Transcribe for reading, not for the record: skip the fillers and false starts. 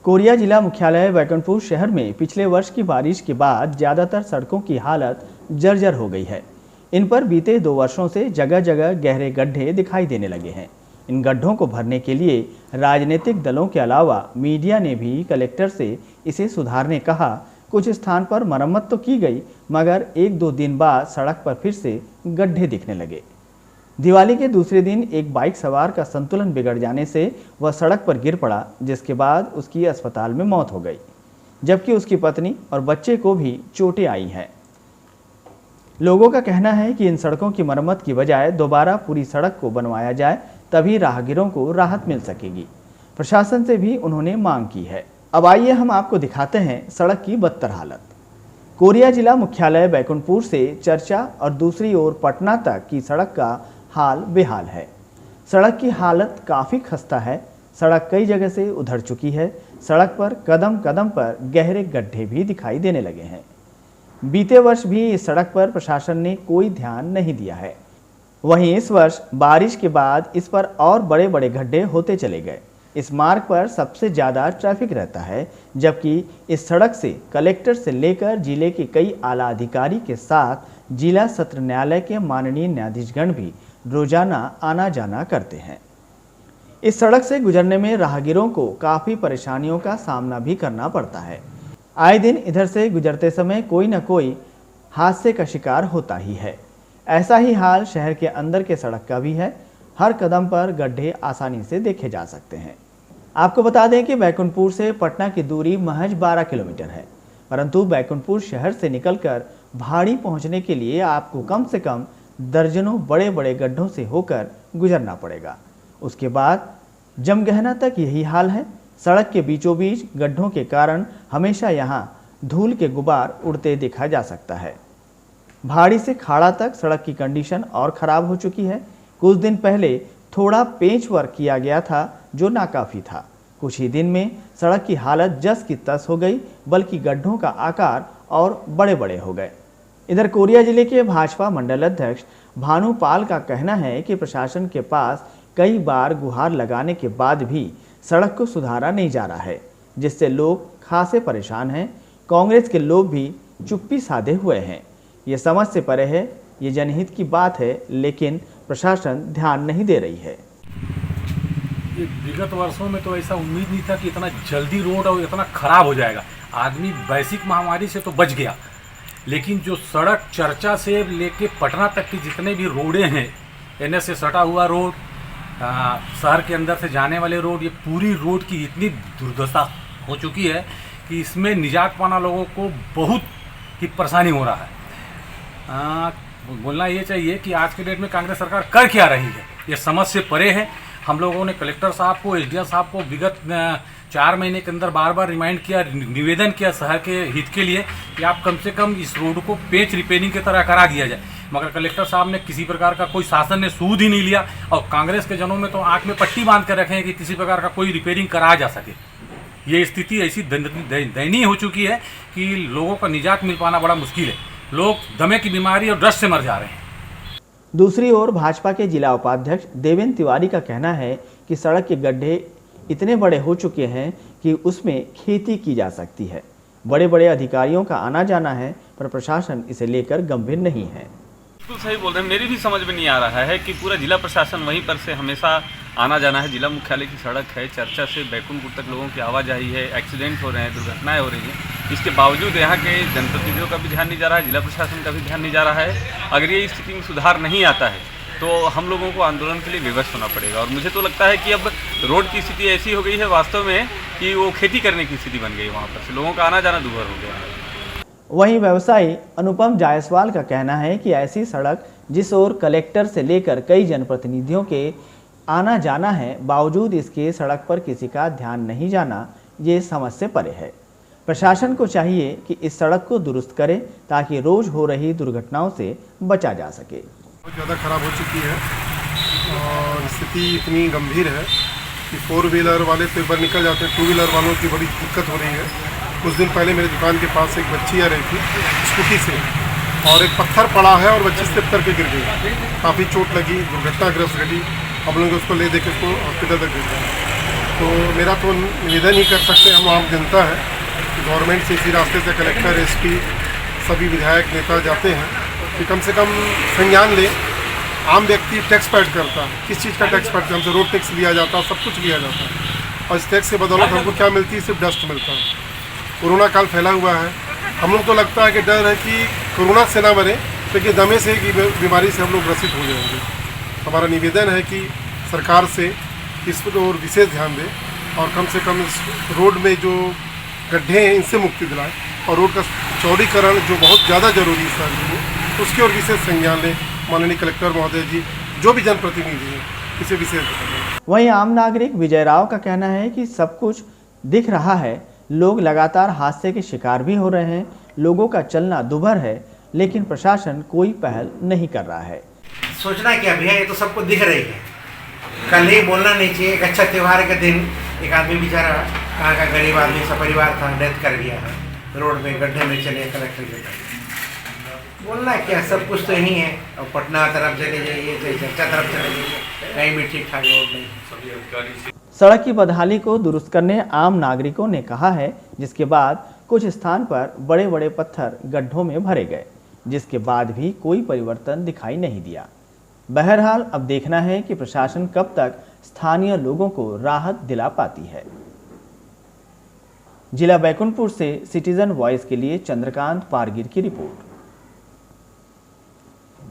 Korea जिला मुख्यालय बैकुंठपुर शहर में पिछले वर्ष की बारिश के बाद ज़्यादातर सड़कों की हालत जर्जर हो गई है। इन पर बीते 2 वर्षों से जगह जगह गहरे गड्ढे दिखाई देने लगे हैं। इन गड्ढों को भरने के लिए राजनीतिक दलों के अलावा मीडिया ने भी कलेक्टर से इसे सुधारने कहा। कुछ स्थान पर मरम्मत तो की गई, मगर 1-2 दिन बाद सड़क पर फिर से गड्ढे दिखने लगे। दिवाली के दूसरे दिन एक बाइक सवार का संतुलन बिगड़ जाने से वह सड़क पर गिर पड़ा, जिसके बाद उसकी अस्पताल में मौत हो गई, जबकि उसकी पत्नी और बच्चे को भी चोटें आई हैं। लोगों का कहना है कि इन सड़कों की मरम्मत की बजाय दोबारा पूरी सड़क को बनवाया जाए, तभी राहगीरों को राहत मिल सकेगी। प्रशासन से भी उन्होंने मांग की है। अब आइए हम आपको दिखाते हैं सड़क की बदतर हालत। कोरिया जिला मुख्यालय बैकुंठपुर से चर्चा और दूसरी ओर पटना तक की सड़क का हाल बेहाल है। सड़क की हालत काफ़ी खस्ता है। सड़क कई जगह से उधड़ चुकी है। सड़क पर कदम कदम पर गहरे गड्ढे भी दिखाई देने लगे हैं। बीते वर्ष भी इस सड़क पर प्रशासन ने कोई ध्यान नहीं दिया है। वहीं इस वर्ष बारिश के बाद इस पर और बड़े बड़े गड्ढे होते चले गए। इस मार्ग पर सबसे ज़्यादा ट्रैफिक रहता है, जबकि इस सड़क से कलेक्टर से लेकर जिले के कई आला अधिकारी के साथ जिला सत्र न्यायालय के माननीय न्यायाधीशगण भी रोजाना आना जाना करते हैं। इस सड़क से गुजरने में राहगीरों को काफ़ी परेशानियों का सामना भी करना पड़ता है। आए दिन इधर से गुजरते समय कोई न कोई हादसे का शिकार होता ही है। ऐसा ही हाल शहर के अंदर के सड़क का भी है। हर कदम पर गड्ढे आसानी से देखे जा सकते हैं। आपको बता दें कि बैकुंठपुर से पटना की दूरी महज 12 किलोमीटर है, परंतु बैकुंठपुर शहर से निकलकर भाड़ी पहुंचने के लिए आपको कम से कम दर्जनों बड़े बड़े गड्ढों से होकर गुजरना पड़ेगा। उसके बाद जमगहना तक यही हाल है। सड़क के बीचों बीच गड्ढों के कारण हमेशा यहाँ धूल के गुबार उड़ते देखा जा सकता है। भाड़ी से खाड़ा तक सड़क की कंडीशन और ख़राब हो चुकी है। कुछ दिन पहले थोड़ा पेंच वर्क किया गया था, जो नाकाफ़ी था। कुछ ही दिन में सड़क की हालत जस की तस हो गई, बल्कि गड्ढों का आकार और बड़े बड़े हो गए। इधर कोरिया जिले के भाजपा मंडल अध्यक्ष भानु पाल का कहना है कि प्रशासन के पास कई बार गुहार लगाने के बाद भी सड़क को सुधारा नहीं जा रहा है, जिससे लोग खासे परेशान हैं। कांग्रेस के लोग भी चुप्पी साधे हुए हैं। ये समझ से परे है, ये जनहित की बात है, लेकिन प्रशासन ध्यान नहीं दे रही है। ये विगत वर्षों में तो ऐसा उम्मीद नहीं था कि इतना जल्दी रोड और इतना खराब हो जाएगा। आदमी वैश्विक महामारी से तो बच गया, लेकिन जो सड़क चर्चा से लेके पटना तक की जितने भी रोडें हैं, एनएच से सटा हुआ रोड, शहर के अंदर से जाने वाले रोड, ये पूरी रोड की इतनी दुर्दशा हो चुकी है कि इसमें निजात पाना लोगों को बहुत ही परेशानी हो रहा है। बोलना ये चाहिए कि आज के डेट में कांग्रेस सरकार कर क्या रही है, ये समझ से परे है। हम लोगों ने कलेक्टर साहब को, एसडीएम साहब को विगत 4 महीने के अंदर बार बार रिमाइंड किया, निवेदन किया शहर के हित के लिए कि आप कम से कम इस रोड को पेच रिपेयरिंग की तरह करा दिया जाए, मगर कलेक्टर साहब ने किसी प्रकार का कोई शासन ने सूद ही नहीं लिया। और कांग्रेस के जनों में तो आंख में पट्टी बांध कर रखे हैं कि किसी प्रकार का कोई रिपेयरिंग करा जा सके। ये स्थिति ऐसी दयनीय हो चुकी है कि लोगों का निजात मिल पाना बड़ा मुश्किल है। लोग दमे की बीमारी और डस्ट से मर जा रहे हैं। दूसरी ओर भाजपा के जिला उपाध्यक्ष देवेंद्र तिवारी का कहना है कि सड़क के गड्ढे इतने बड़े हो चुके हैं कि उसमें खेती की जा सकती है। बड़े बड़े अधिकारियों का आना जाना है, पर प्रशासन इसे लेकर गंभीर नहीं है। बिल्कुल सही बोल रहे हैं। मेरी भी समझ में नहीं आ रहा है कि पूरा जिला प्रशासन वहीं पर से हमेशा आना जाना है। जिला मुख्यालय की सड़क है, चर्चा से बैकुंठपुर तक लोगों की आवाजाही है, एक्सीडेंट हो रहे हैं, दुर्घटनाएं हो रही हैं। इसके बावजूद यहाँ के जनप्रतिनिधियों का भी ध्यान नहीं जा रहा है, जिला प्रशासन का भी ध्यान नहीं जा रहा है। अगर ये स्थिति में सुधार नहीं आता है तो हम लोगों को आंदोलन के लिए विवश होना पड़ेगा। और मुझे तो लगता है कि अब रोड की स्थिति ऐसी हो गई है वास्तव में कि वो खेती करने की स्थिति बन गई, वहाँ पर से लोगों का आना जाना दूभर हो गया है। वहीं व्यवसायी अनुपम जायसवाल का कहना है कि ऐसी सड़क जिस ओर कलेक्टर से लेकर कई जनप्रतिनिधियों के आना जाना है, बावजूद इसके सड़क पर किसी का ध्यान नहीं जाना, ये समझ से परे है। प्रशासन को चाहिए कि इस सड़क को दुरुस्त करे, ताकि रोज हो रही दुर्घटनाओं से बचा जा सके। बहुत ज़्यादा ख़राब हो चुकी है और स्थिति इतनी गंभीर है कि 4 व्हीलर वाले तो एक बार निकल जाते हैं, 2 व्हीलर वालों की बड़ी दिक्कत हो रही है। कुछ दिन पहले मेरी दुकान के पास एक बच्ची आ रही थी स्कूटी से, और एक पत्थर पड़ा है और बच्ची स्टेप करके गिर गई। काफ़ी चोट लगी, दुर्घटनाग्रस्त घटी। हम लोग उसको ले दे के उसको हॉस्पिटल तक भेजा। तो मेरा तो निवेदन ही कर सकते हम आम जनता है कि गवर्नमेंट से इसी रास्ते से कलेक्टर एसपी सभी विधायक नेता जाते हैं कि कम से कम संज्ञान ले। आम व्यक्ति टैक्स पेड करता है, किस चीज़ का टैक्स पेड करता है? हमसे रोड टैक्स लिया जाता है, सब कुछ लिया जाता है, और इस टैक्स के बदौलत हमको क्या मिलती है? सिर्फ डस्ट मिलता है। कोरोना काल फैला हुआ है, हम लोग तो लगता है कि डर है कि कोरोना से ना मरे, लेकिन दमे से की बीमारी से हम लोग ग्रसित हो जाएंगे। हमारा निवेदन है कि सरकार से इस पर और विशेष ध्यान दें और कम से कम इस रोड में जो गड्ढे हैं इनसे मुक्ति दिलाएं और रोड का चौड़ीकरण जो बहुत ज़्यादा जरूरी है सर उसकी और विशेष संज्ञान लें। माननीय कलेक्टर महोदय जी, जो भी जनप्रतिनिधि हैं, इसे विशेष ध्यान दें। वहीं आम नागरिक विजय राव का कहना है कि सब कुछ दिख रहा है, लोग लगातार हादसे के शिकार भी हो रहे हैं, लोगों का चलना दुभर है, लेकिन प्रशासन कोई पहल नहीं कर रहा है। सोचना क्या भैया, ये तो सबको दिख रही है। कल ही बोलना नहीं चाहिए। एक अच्छा त्यौहार के दिन एक आदमी बेचारा कहाँ का गरीब आदमी सपरिवार था, डेथ कर गया है, रोड में गड्ढे में चले कलेक्टर के पास। बोलना क्या, सब कुछ तो यही है। और पटना तरफ चले जाइए, चर्चा तरफ चले जाइए, कहीं भी ठीक ठाक रोड नहीं। सड़क की बदहाली को दुरुस्त करने आम नागरिकों ने कहा है, जिसके बाद कुछ स्थान पर बड़े बड़े पत्थर गड्ढों में भरे गए, जिसके बाद भी कोई परिवर्तन दिखाई नहीं दिया। बहरहाल अब देखना है कि प्रशासन कब तक स्थानीय लोगों को राहत दिला पाती है। जिला बैकुंठपुर से सिटीजन वॉइस के लिए चंद्रकांत पारगीर की रिपोर्ट।